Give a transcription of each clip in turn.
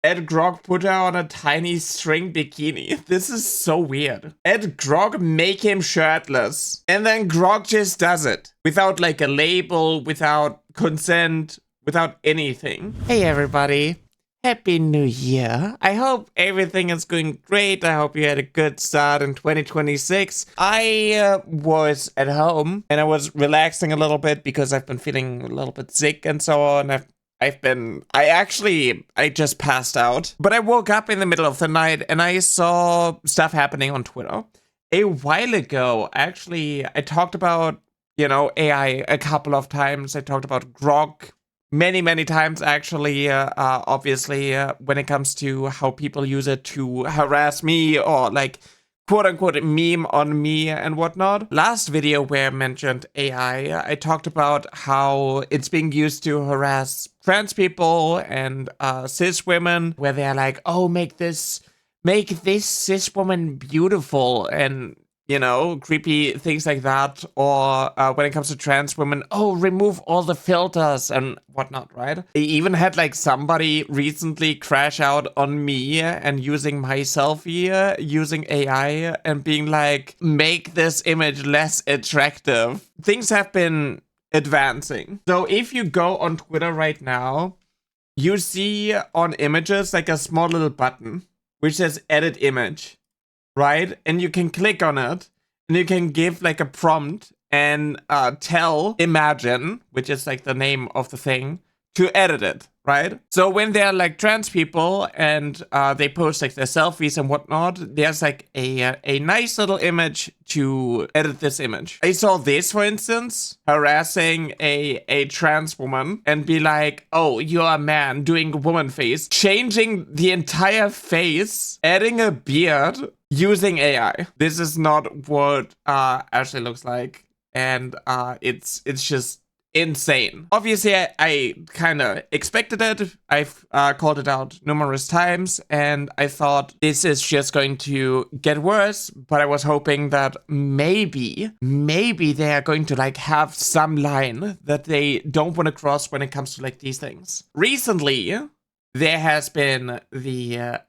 Ed Grog put her on a tiny string bikini. This is so weird. Ed Grog make him shirtless. And then Grog just does it. Without like a label, without consent, without anything. Hey everybody. Happy New Year. I hope everything is going great. I hope you had a good start in 2026. I was at home and I was relaxing a little bit because I've been feeling a little bit sick and so on. I just passed out. But I woke up in the middle of the night and I saw stuff happening on Twitter. A while ago, actually, I talked about, AI a couple of times. I talked about Grog many times, actually, obviously, when it comes to how people use it to harass me or like quote-unquote meme on me and whatnot. Last video where I mentioned AI, I talked about how it's being used to harass trans people and cis women, where they're like, oh, make this cis woman beautiful, and creepy things like that. Or when it comes to trans women, oh, remove all the filters and whatnot, right? They even had like somebody recently crash out on me and using my selfie, using AI and being like, make this image less attractive. Things have been advancing. So if you go on Twitter right now, you see on images like a small little button which says edit image. Right? And you can click on it and you can give like a prompt and tell Imagine, which is like the name of the thing, to edit it, right? So when they're like trans people and they post like their selfies and whatnot, there's like a nice little image to edit this image. I saw this, for instance, harassing a trans woman and be like, oh, you're a man doing woman face, changing the entire face, adding a beard, using AI. This is not what Ashley looks like, and it's just insane. Obviously, I kind of expected it. I've called it out numerous times, and I thought this is just going to get worse, but I was hoping that maybe they are going to like have some line that they don't want to cross when it comes to like these things. Recently, there has been the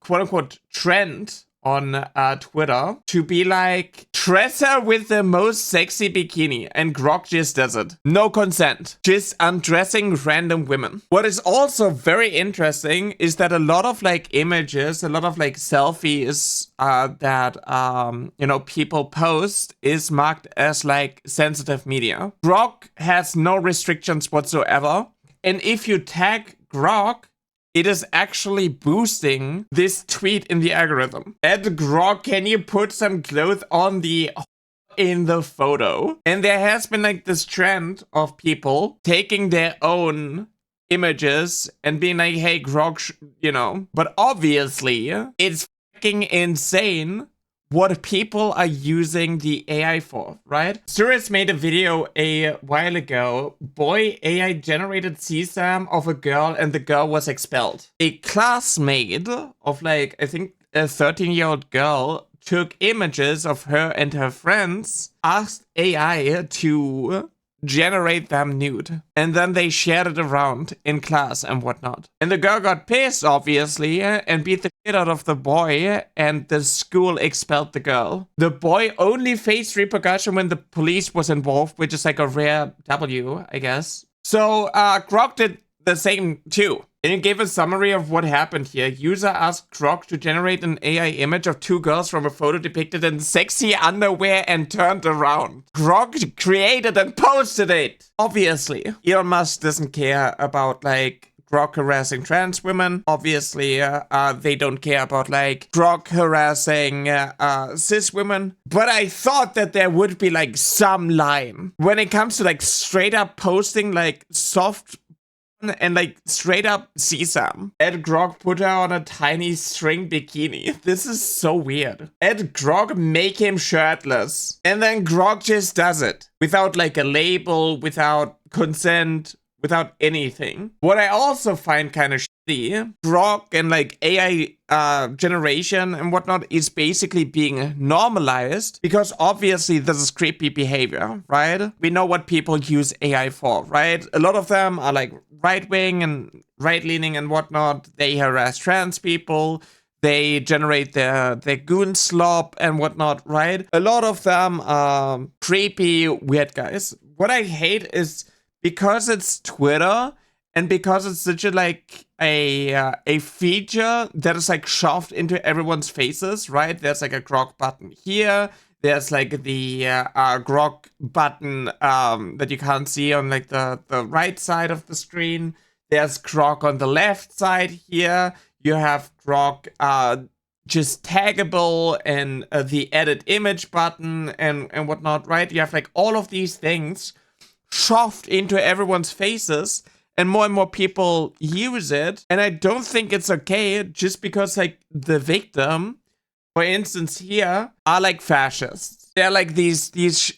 quote-unquote trend on Twitter to be like, dress her with the most sexy bikini, and Grog just does it. No consent. Just undressing random women. What is also very interesting is that a lot of like images, a lot of like selfies that people post is marked as like sensitive media. Grog has no restrictions whatsoever. And if you tag Grog, it is actually boosting this tweet in the algorithm. Ed Grog, can you put some clothes on in the photo? And there has been like this trend of people taking their own images and being like, hey, Grog, But obviously, it's fucking insane what people are using the AI for, right? Suris made a video a while ago. Boy, AI generated CSAM of a girl and the girl was expelled. A classmate of like, I think a 13-year-old girl took images of her and her friends, asked AI to generate them nude, and then they shared it around in class and whatnot. And the girl got pissed, obviously, and beat the shit out of the boy, and the school expelled the girl. The boy only faced repercussion when the police was involved, which is like a rare W, I guess. So Grog did the same too. And it gave a summary of what happened here. User asked Grog to generate an AI image of two girls from a photo depicted in sexy underwear and turned around. Grog created and posted it. Obviously, Elon Musk doesn't care about like Grog harassing trans women. Obviously, they don't care about like Grog harassing cis women. But I thought that there would be like some line when it comes to like straight up posting like soft and like straight up CSAM. Ed Grog put her on a tiny string bikini. This is so weird. Ed Grog make him shirtless. And then Grog just does it. Without like a label, without consent, without anything. What I also find kind of shitty, Grog and like AI generation and whatnot is basically being normalized because obviously this is creepy behavior, right? We know what people use AI for, right? A lot of them are like right-wing and right-leaning and whatnot. They harass trans people. They generate their goon slop and whatnot, right? A lot of them are creepy, weird guys. What I hate is because it's Twitter and because it's such a feature that is like shoved into everyone's faces, right? There's like a grok button here. There's like the grok button that you can't see on like the right side of the screen. There's grok on the left side here. You have grok just taggable and the edit image button and whatnot, right? You have like all of these things shoved into everyone's faces, and more people use it. And I don't think it's okay just because like the victim, for instance here, are like fascists. They're like these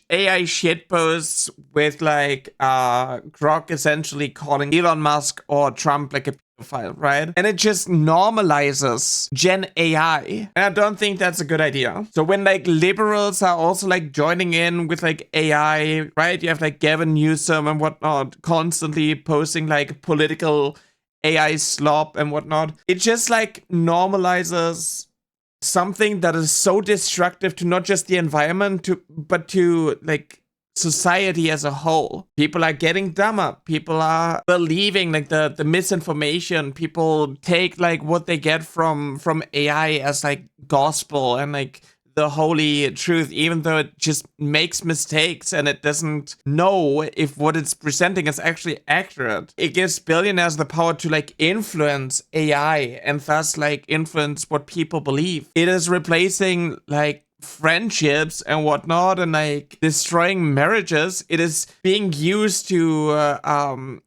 AI shitposts with like grok essentially calling Elon Musk or Trump like a pedophile, right? And it just normalizes Gen AI. And I don't think that's a good idea. So when like liberals are also like joining in with like AI, right? You have like Gavin Newsom and whatnot constantly posting like political AI slop and whatnot. It just like normalizes something that is so destructive to not just the environment, but to like society as a whole. People are getting dumber. People are believing like the misinformation. People take like what they get from AI as like gospel and like the holy truth, even though it just makes mistakes and it doesn't know if what it's presenting is actually accurate. It gives billionaires the power to like influence AI and thus like influence what people believe. It is replacing like friendships and whatnot and like destroying marriages. It is being used to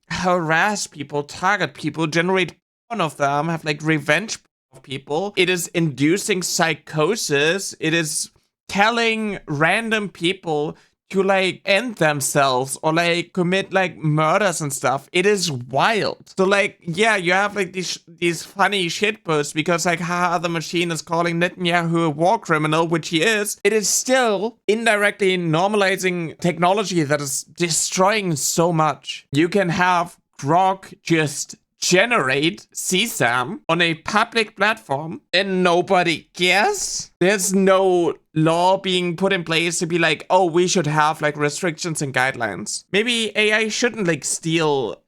harass people, target people, generate porn of them, have like revenge of people. It is inducing psychosis. It is telling random people to like end themselves or like commit like murders and stuff. It is wild. So like, yeah, you have like these funny shitposts because like, haha, the machine is calling Netanyahu a war criminal, which he is. It is still indirectly normalizing technology that is destroying so much. You can have grok just generate CSAM on a public platform and nobody cares. There's no law being put in place to be like, oh, we should have like restrictions and guidelines. Maybe AI shouldn't like steal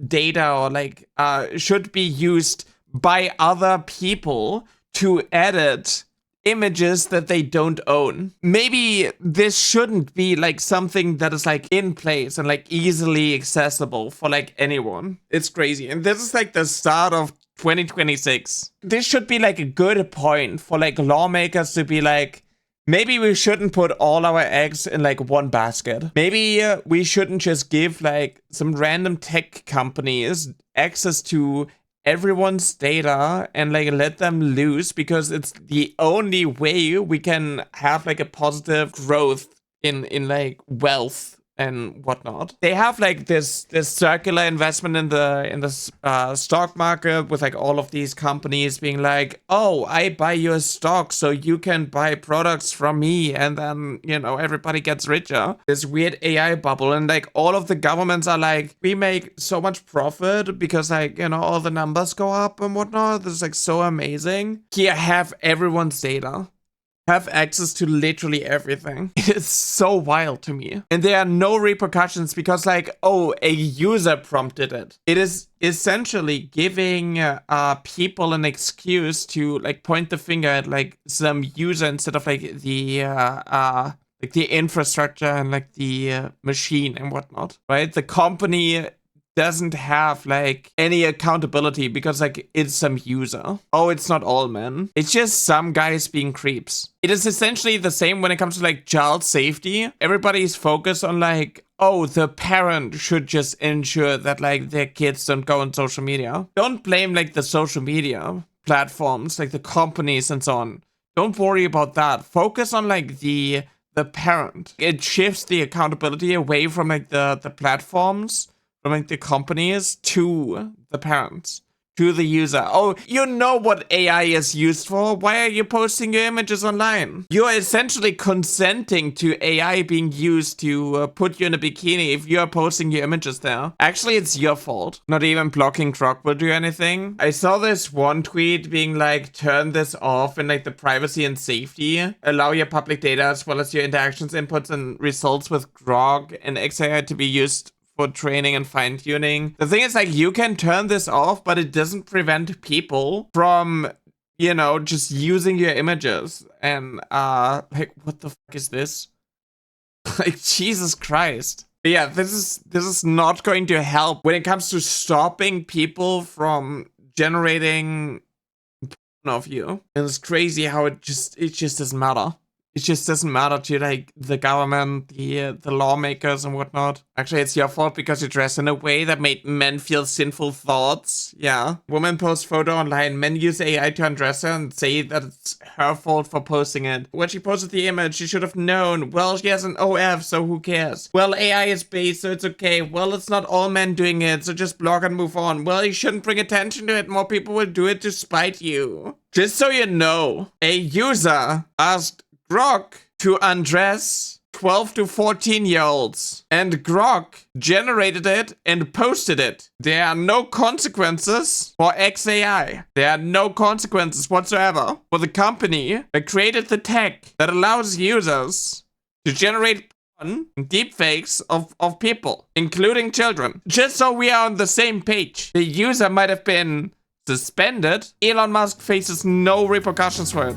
data or like should be used by other people to edit images that they don't own. Maybe this shouldn't be like something that is like in place and like easily accessible for like anyone. It's crazy. And this is like the start of 2026. This should be like a good point for like lawmakers to be like, maybe we shouldn't put all our eggs in like one basket. Maybe we shouldn't just give like some random tech companies access to everyone's data and like let them loose, because it's the only way we can have like a positive growth in like wealth and whatnot. They have like this circular investment in the stock market with like all of these companies being like, oh, I buy your stock so you can buy products from me, and then, you know, everybody gets richer. This weird AI bubble, and like all of the governments are like, we make so much profit because like, you know, all the numbers go up and whatnot. This is like so amazing. Here, have everyone's data. Have access to literally everything. It is so wild to me. And there are no repercussions because like, oh, a user prompted it. It is essentially giving people an excuse to like point the finger at like some user instead of like the infrastructure and like the machine and whatnot, right? The company doesn't have like any accountability because like it's some user. Oh, it's not all men. It's just some guys being creeps. It is essentially the same when it comes to like child safety. Everybody's focused on like, oh, the parent should just ensure that like their kids don't go on social media. Don't blame like the social media platforms, like the companies and so on. Don't worry about that. Focus on like the parent. It shifts the accountability away from like the platforms, from like the companies to the parents, to the user. Oh, you know what AI is used for. Why are you posting your images online? You're essentially consenting to AI being used to put you in a bikini if you're posting your images there. Actually, it's your fault. Not even blocking Grok will do anything. I saw this one tweet being like, turn this off in like the privacy and safety. Allow your public data as well as your interactions, inputs, and results with Grok and xAI to be used for training and fine-tuning. The thing is, like, you can turn this off, but it doesn't prevent people from, you know, just using your images. And like, what the fuck is this? Like, Jesus Christ. But yeah, this is not going to help when it comes to stopping people from generating of you. And it's crazy how it just doesn't matter. It just doesn't matter to like the government, the lawmakers and whatnot. Actually, it's your fault because you dress in a way that made men feel sinful thoughts. Yeah. Woman posts photo online. Men use AI to undress her and say that it's her fault for posting it. When she posted the image, she should have known. Well, she has an OF, so who cares? Well, AI is based, so it's okay. Well, it's not all men doing it, so just block and move on. Well, you shouldn't bring attention to it. More people will do it to spite you. Just so you know, a user asked Grok to undress 12 to 14-year-olds. And Grok generated it and posted it. There are no consequences for xAI. There are no consequences whatsoever for the company that created the tech that allows users to generate deepfakes of people, including children. Just so we are on the same page. The user might have been suspended. Elon Musk faces no repercussions for it.